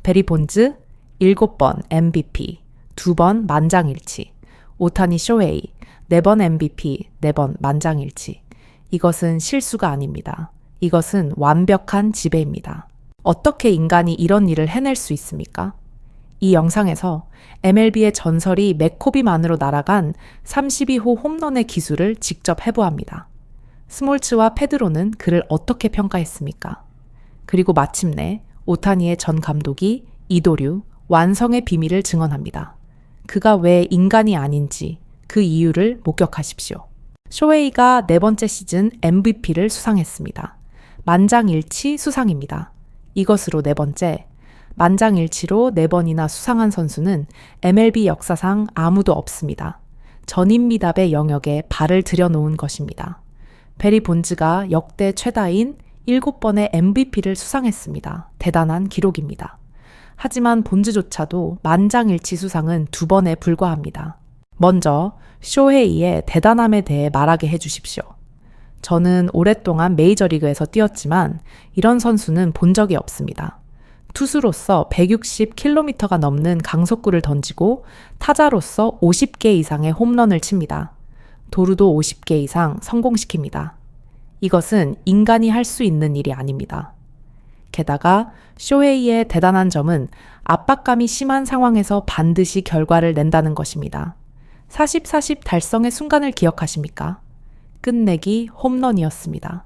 베리 본즈 7번 MVP, 2번 만장일치. 오타니 쇼헤이 4번 MVP, 4번 만장일치. 이것은 실수가 아닙니다. 이것은 완벽한 지배입니다. 어떻게 인간이 이런 일을 해낼 수 있습니까? 이 영상에서 MLB의 전설이 맥코비만으로 날아간 32호 홈런의 기술을 직접 해부합니다. 스몰츠와 페드로는 그를 어떻게 평가했습니까? 그리고 마침내 오타니의 전 감독이 이도류, 완성의 비밀을 증언합니다. 그가 왜 인간이 아닌지 그 이유를 목격하십시오. 쇼헤이가 4번째 시즌 MVP를 수상했습니다. 만장일치 수상입니다. 이것으로 4번째, 만장일치로 4번이나 수상한 선수는 MLB 역사상 아무도 없습니다. 전인미답의 영역에 발을 들여놓은 것입니다. 베리 본즈가 역대 최다인 7번의 MVP를 수상했습니다. 대단한 기록입니다. 하지만 본즈조차도 만장일치 수상은 2번에 불과합니다. 먼저 쇼헤이의 대단함에 대해 말하게 해주십시오. 저는 오랫동안 메이저리그에서 뛰었지만 이런 선수는 본 적이 없습니다. 투수로서 160km가 넘는 강속구를 던지고 타자로서 50개 이상의 홈런을 칩니다. 도루도 50개 이상 성공시킵니다. 이것은 인간이 할 수 있는 일이 아닙니다. 게다가 쇼헤이의 대단한 점은 압박감이 심한 상황에서 반드시 결과를 낸다는 것입니다. 40-40 달성의 순간을 기억하십니까? 끝내기 홈런이었습니다.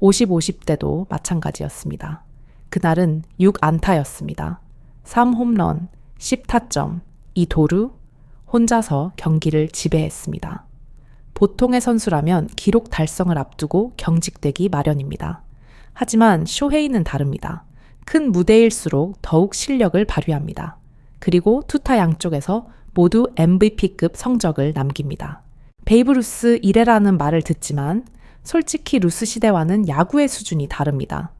50-50대도 마찬가지였습니다. 그날은 6안타였습니다. 3홈런, 10타점, 2도루, 혼자서 경기를 지배했습니다. 보통의 선수라면 기록 달성을 앞두고 경직되기 마련입니다. 하지만 쇼헤이는 다릅니다. 큰 무대일수록 더욱 실력을 발휘합니다. 그리고 투타 양쪽에서 모두 MVP급 성적을 남깁니다. 베이브 루스 이래라는 말을 듣지만 솔직히 루스 시대와는 야구의 수준이 다릅니다.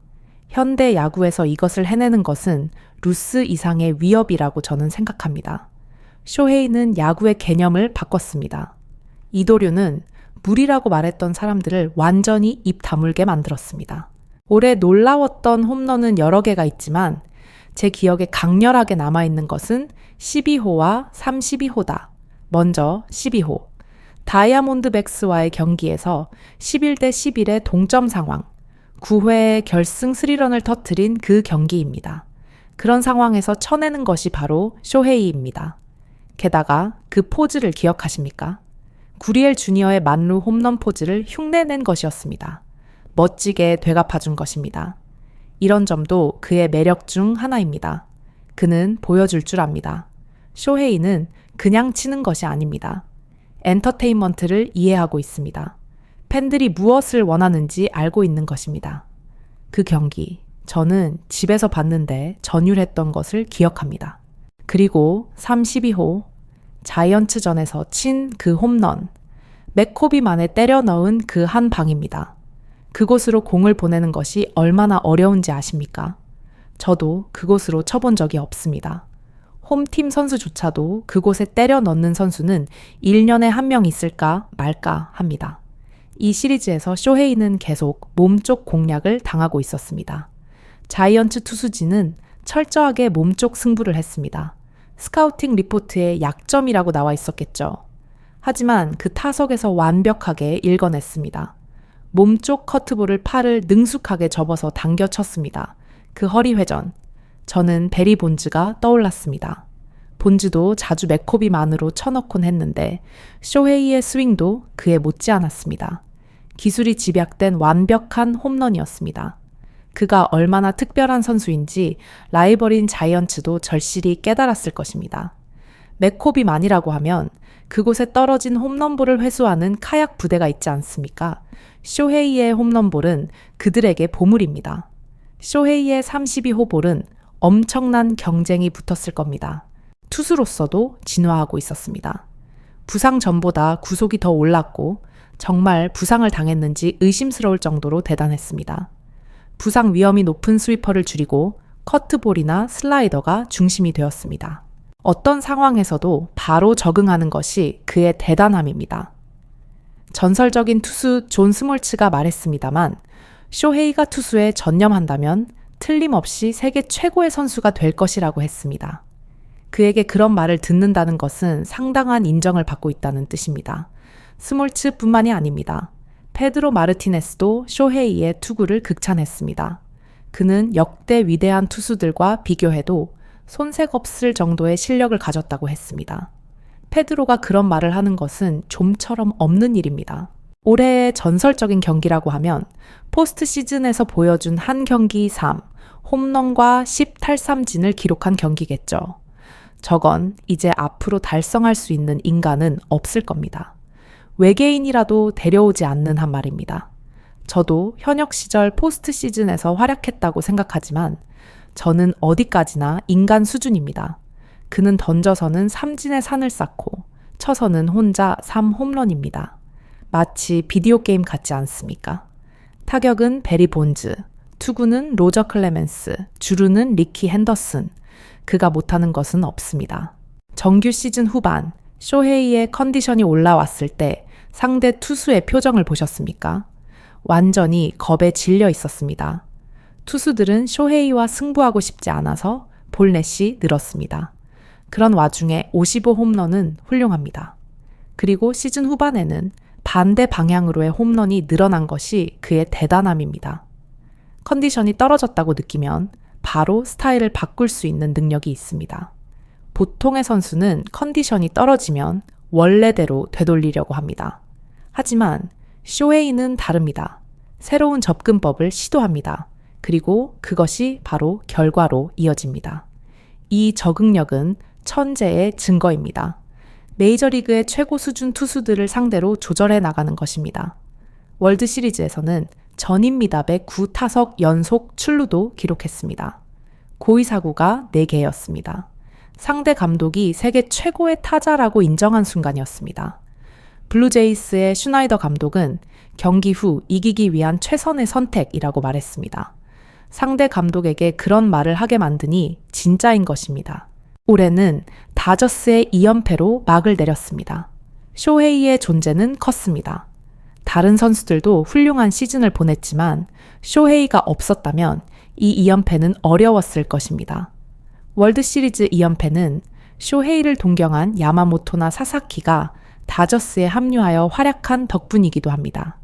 현대 야구에서 이것을 해내는 것은 루스 이상의 위협이라고 저는 생각합니다. 쇼헤이는 야구의 개념을 바꿨습니다. 이도류는 물이라고 말했던 사람들을 완전히 입 다물게 만들었습니다. 올해 놀라웠던 홈런은 여러 개가 있지만 제 기억에 강렬하게 남아있는 것은 12호와 32호다. 먼저 12호. 다이아몬드백스와의 경기에서 11대 11의 동점 상황. 9회에 결승 3런을 터뜨린 그 경기입니다. 그런 상황에서 쳐내는 것이 바로 쇼헤이입니다. 게다가 그 포즈를 기억하십니까? 구리엘 주니어의 만루 홈런 포즈를 흉내낸 것이었습니다. 멋지게 되갚아준 것입니다. 이런 점도 그의 매력 중 하나입니다. 그는 보여줄 줄 압니다. 쇼헤이는 그냥 치는 것이 아닙니다. 엔터테인먼트를 이해하고 있습니다. 팬들이 무엇을 원하는지 알고 있는 것입니다. 그 경기, 저는 집에서 봤는데 전율했던 것을 기억합니다. 그리고 32호, 자이언츠전에서 친 그 홈런, 맥코비만에 때려 넣은 그 한 방입니다. 그곳으로 공을 보내는 것이 얼마나 어려운지 아십니까? 저도 그곳으로 쳐본 적이 없습니다. 홈팀 선수조차도 그곳에 때려 넣는 선수는 1년에 한 명 있을까 말까 합니다. 이 시리즈에서 쇼헤이는 계속 몸쪽 공략을 당하고 있었습니다. 자이언츠 투수진은 철저하게 몸쪽 승부를 했습니다. 스카우팅 리포트에 약점이라고 나와 있었겠죠. 하지만 그 타석에서 완벽하게 읽어냈습니다. 몸쪽 커트볼을 팔을 능숙하게 접어서 당겨 쳤습니다. 그 허리 회전. 저는 베리 본즈가 떠올랐습니다. 본즈도 자주 맥코비만으로 쳐넣곤 했는데 쇼헤이의 스윙도 그에 못지않았습니다. 기술이 집약된 완벽한 홈런이었습니다. 그가 얼마나 특별한 선수인지 라이벌인 자이언츠도 절실히 깨달았을 것입니다. 맥코비만이라고 하면 그곳에 떨어진 홈런볼을 회수하는 카약 부대가 있지 않습니까? 쇼헤이의 홈런볼은 그들에게 보물입니다. 쇼헤이의 32호 볼은 엄청난 경쟁이 붙었을 겁니다. 투수로서도 진화하고 있었습니다. 부상 전보다 구속이 더 올랐고 정말 부상을 당했는지 의심스러울 정도로 대단했습니다. 부상 위험이 높은 스위퍼를 줄이고 커트볼이나 슬라이더가 중심이 되었습니다. 어떤 상황에서도 바로 적응하는 것이 그의 대단함입니다. 전설적인 투수 존 스몰츠가 말했습니다만 쇼헤이가 투수에 전념한다면 틀림없이 세계 최고의 선수가 될 것이라고 했습니다. 그에게 그런 말을 듣는다는 것은 상당한 인정을 받고 있다는 뜻입니다. 스몰츠뿐만이 아닙니다. 페드로 마르티네스도 쇼헤이의 투구를 극찬했습니다. 그는 역대 위대한 투수들과 비교해도 손색 없을 정도의 실력을 가졌다고 했습니다. 페드로가 그런 말을 하는 것은 좀처럼 없는 일입니다. 올해의 전설적인 경기라고 하면 포스트 시즌에서 보여준 한 경기 3, 홈런과 10탈삼진을 기록한 경기겠죠. 저건 이제 앞으로 달성할 수 있는 인간은 없을 겁니다. 외계인이라도 데려오지 않는 한 말입니다. 저도 현역 시절 포스트 시즌에서 활약했다고 생각하지만 저는 어디까지나 인간 수준입니다. 그는 던져서는 삼진의 산을 쌓고 쳐서는 혼자 3홈런입니다. 마치 비디오 게임 같지 않습니까? 타격은 베리 본즈, 투구는 로저 클레멘스, 주루는 리키 핸더슨. 그가 못하는 것은 없습니다. 정규 시즌 후반 쇼헤이의 컨디션이 올라왔을 때 상대 투수의 표정을 보셨습니까? 완전히 겁에 질려 있었습니다. 투수들은 쇼헤이와 승부하고 싶지 않아서 볼넷이 늘었습니다. 그런 와중에 55홈런은 훌륭합니다. 그리고 시즌 후반에는 반대 방향으로의 홈런이 늘어난 것이 그의 대단함입니다. 컨디션이 떨어졌다고 느끼면 바로 스타일을 바꿀 수 있는 능력이 있습니다. 보통의 선수는 컨디션이 떨어지면 원래대로 되돌리려고 합니다. 하지만 쇼헤이는 다릅니다. 새로운 접근법을 시도합니다. 그리고 그것이 바로 결과로 이어집니다. 이 적응력은 천재의 증거입니다. 메이저리그의 최고 수준 투수들을 상대로 조절해 나가는 것입니다. 월드 시리즈에서는 전인 미답의 9타석 연속 출루도 기록했습니다. 고의사구가 4개였습니다. 상대 감독이 세계 최고의 타자라고 인정한 순간이었습니다. 블루제이스의 슈나이더 감독은 경기 후 이기기 위한 최선의 선택이라고 말했습니다. 상대 감독에게 그런 말을 하게 만드니 진짜인 것입니다. 올해는 다저스의 2연패로 막을 내렸습니다. 쇼헤이의 존재는 컸습니다. 다른 선수들도 훌륭한 시즌을 보냈지만 쇼헤이가 없었다면 이 2연패는 어려웠을 것입니다. 월드시리즈 2연패는 쇼헤이를 동경한 야마모토나 사사키가 다저스에 합류하여 활약한 덕분이기도 합니다.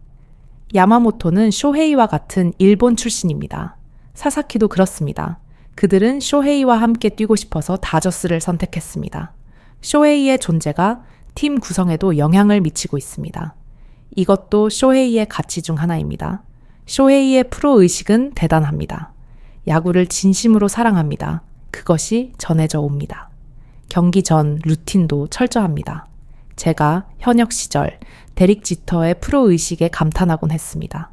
야마모토는 쇼헤이와 같은 일본 출신입니다. 사사키도 그렇습니다. 그들은 쇼헤이와 함께 뛰고 싶어서 다저스를 선택했습니다. 쇼헤이의 존재가 팀 구성에도 영향을 미치고 있습니다. 이것도 쇼헤이의 가치 중 하나입니다. 쇼헤이의 프로의식은 대단합니다. 야구를 진심으로 사랑합니다. 그것이 전해져 옵니다. 경기 전 루틴도 철저합니다. 제가 현역 시절 데릭 지터의 프로의식에 감탄하곤 했습니다.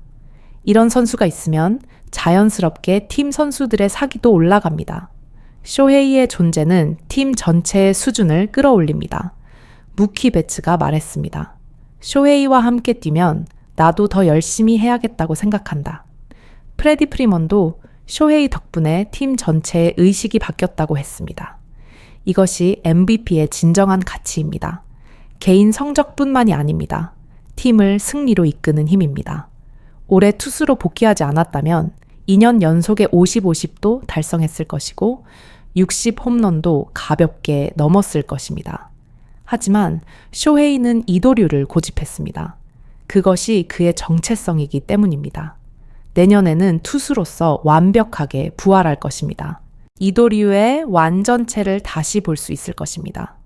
이런 선수가 있으면 자연스럽게 팀 선수들의 사기도 올라갑니다. 쇼헤이의 존재는 팀 전체의 수준을 끌어올립니다. 무키 베츠가 말했습니다. 쇼헤이와 함께 뛰면 나도 더 열심히 해야겠다고 생각한다. 프레디 프리먼도 쇼헤이 덕분에 팀 전체의 의식이 바뀌었다고 했습니다. 이것이 MVP의 진정한 가치입니다. 개인 성적뿐만이 아닙니다. 팀을 승리로 이끄는 힘입니다. 올해 투수로 복귀하지 않았다면 2년 연속의 50-50도 달성했을 것이고 60 홈런도 가볍게 넘었을 것입니다. 하지만 쇼헤이는 이도류를 고집했습니다. 그것이 그의 정체성이기 때문입니다. 내년에는 투수로서 완벽하게 부활할 것입니다. 이도류의 완전체를 다시 볼 수 있을 것입니다.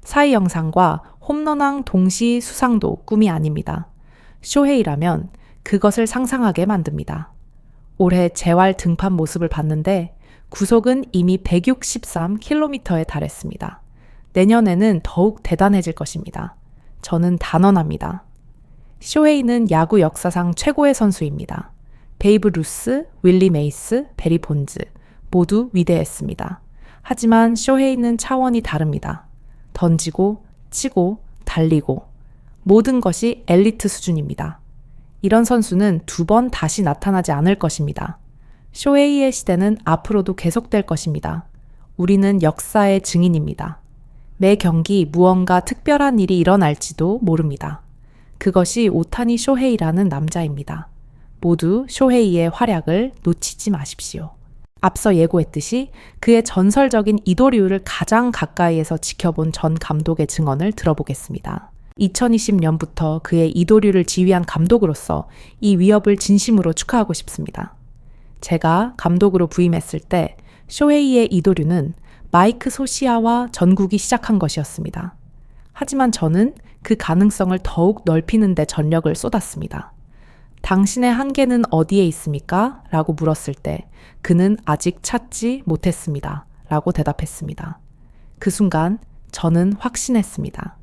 사이 영상과 홈런왕 동시 수상도 꿈이 아닙니다. 쇼헤이라면 그것을 상상하게 만듭니다. 올해 재활 등판 모습을 봤는데 구속은 이미 163km에 달했습니다. 내년에는 더욱 대단해질 것입니다. 저는 단언합니다. 쇼헤이는 야구 역사상 최고의 선수입니다. 베이브 루스, 윌리 메이스, 베리 본즈 모두 위대했습니다. 하지만 쇼헤이는 차원이 다릅니다. 던지고, 치고, 달리고 모든 것이 엘리트 수준입니다. 이런 선수는 2번 다시 나타나지 않을 것입니다. 쇼헤이의 시대는 앞으로도 계속될 것입니다. 우리는 역사의 증인입니다. 매 경기 무언가 특별한 일이 일어날지도 모릅니다. 그것이 오타니 쇼헤이라는 남자입니다. 모두 쇼헤이의 활약을 놓치지 마십시오. 앞서 예고했듯이 그의 전설적인 이도류를 가장 가까이에서 지켜본 전 감독의 증언을 들어보겠습니다. 2020년부터 그의 이도류를 지휘한 감독으로서 이 위협을 진심으로 축하하고 싶습니다. 제가 감독으로 부임했을 때 쇼헤이의 이도류는 마이크 소시아와 전국이 시작한 것이었습니다. 하지만 저는 그 가능성을 더욱 넓히는 데 전력을 쏟았습니다. 당신의 한계는 어디에 있습니까? 라고 물었을 때 그는 아직 찾지 못했습니다. 라고 대답했습니다. 그 순간 저는 확신했습니다.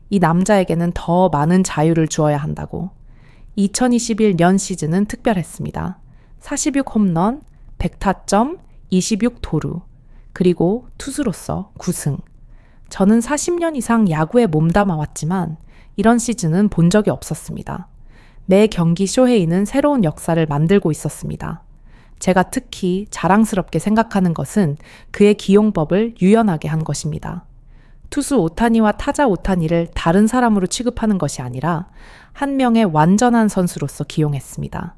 이 남자에게는 더 많은 자유를 주어야 한다고. 2021년 시즌은 특별했습니다. 46홈런, 100타점, 26도루, 그리고 투수로서 9승. 저는 40년 이상 야구에 몸담아 왔지만 이런 시즌은 본 적이 없었습니다. 매 경기 쇼헤이는 새로운 역사를 만들고 있었습니다. 제가 특히 자랑스럽게 생각하는 것은 그의 기용법을 유연하게 한 것입니다. 투수 오타니와 타자 오타니를 다른 사람으로 취급하는 것이 아니라 한 명의 완전한 선수로서 기용했습니다.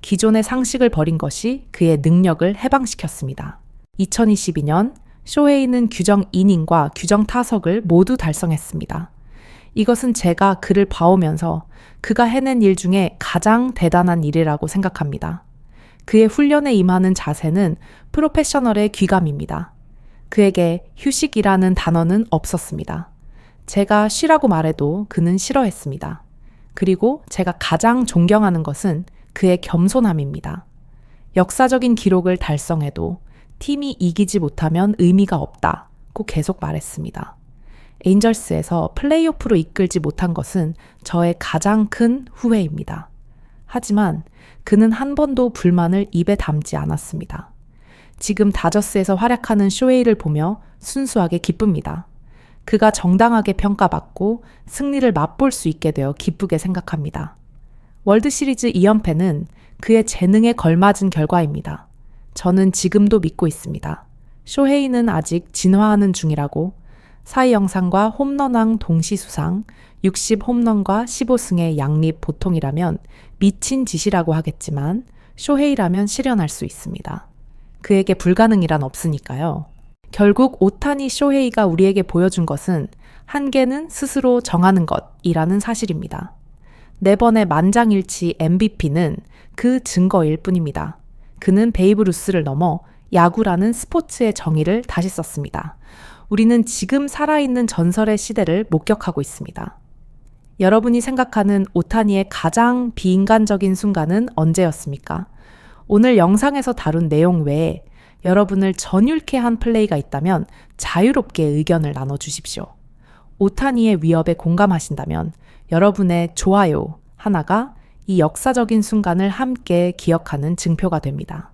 기존의 상식을 버린 것이 그의 능력을 해방시켰습니다. 2022년 쇼헤이는 규정 이닝과 규정 타석을 모두 달성했습니다. 이것은 제가 그를 봐오면서 그가 해낸 일 중에 가장 대단한 일이라고 생각합니다. 그의 훈련에 임하는 자세는 프로페셔널의 귀감입니다. 그에게 휴식이라는 단어는 없었습니다. 제가 쉬라고 말해도 그는 싫어했습니다. 그리고 제가 가장 존경하는 것은 그의 겸손함입니다. 역사적인 기록을 달성해도 팀이 이기지 못하면 의미가 없다고 계속 말했습니다. 에인절스에서 플레이오프로 이끌지 못한 것은 저의 가장 큰 후회입니다. 하지만 그는 한 번도 불만을 입에 담지 않았습니다. 지금 다저스에서 활약하는 쇼헤이를 보며 순수하게 기쁩니다. 그가 정당하게 평가받고 승리를 맛볼 수 있게 되어 기쁘게 생각합니다. 월드시리즈 2연패는 그의 재능에 걸맞은 결과입니다. 저는 지금도 믿고 있습니다. 쇼헤이는 아직 진화하는 중이라고. 사이 영상과 홈런왕 동시수상, 60홈런과 15승의 양립 보통이라면 미친 짓이라고 하겠지만 쇼헤이라면 실현할 수 있습니다. 그에게 불가능이란 없으니까요. 결국 오타니 쇼헤이가 우리에게 보여준 것은 한계는 스스로 정하는 것이라는 사실입니다. 4번의 만장일치 MVP는 그 증거일 뿐입니다. 그는 베이브 루스를 넘어 야구라는 스포츠의 정의를 다시 썼습니다. 우리는 지금 살아있는 전설의 시대를 목격하고 있습니다. 여러분이 생각하는 오타니의 가장 비인간적인 순간은 언제였습니까? 오늘 영상에서 다룬 내용 외에 여러분을 전율케 한 플레이가 있다면 자유롭게 의견을 나눠주십시오. 오타니의 위협에 공감하신다면 여러분의 좋아요 하나가 이 역사적인 순간을 함께 기억하는 증표가 됩니다.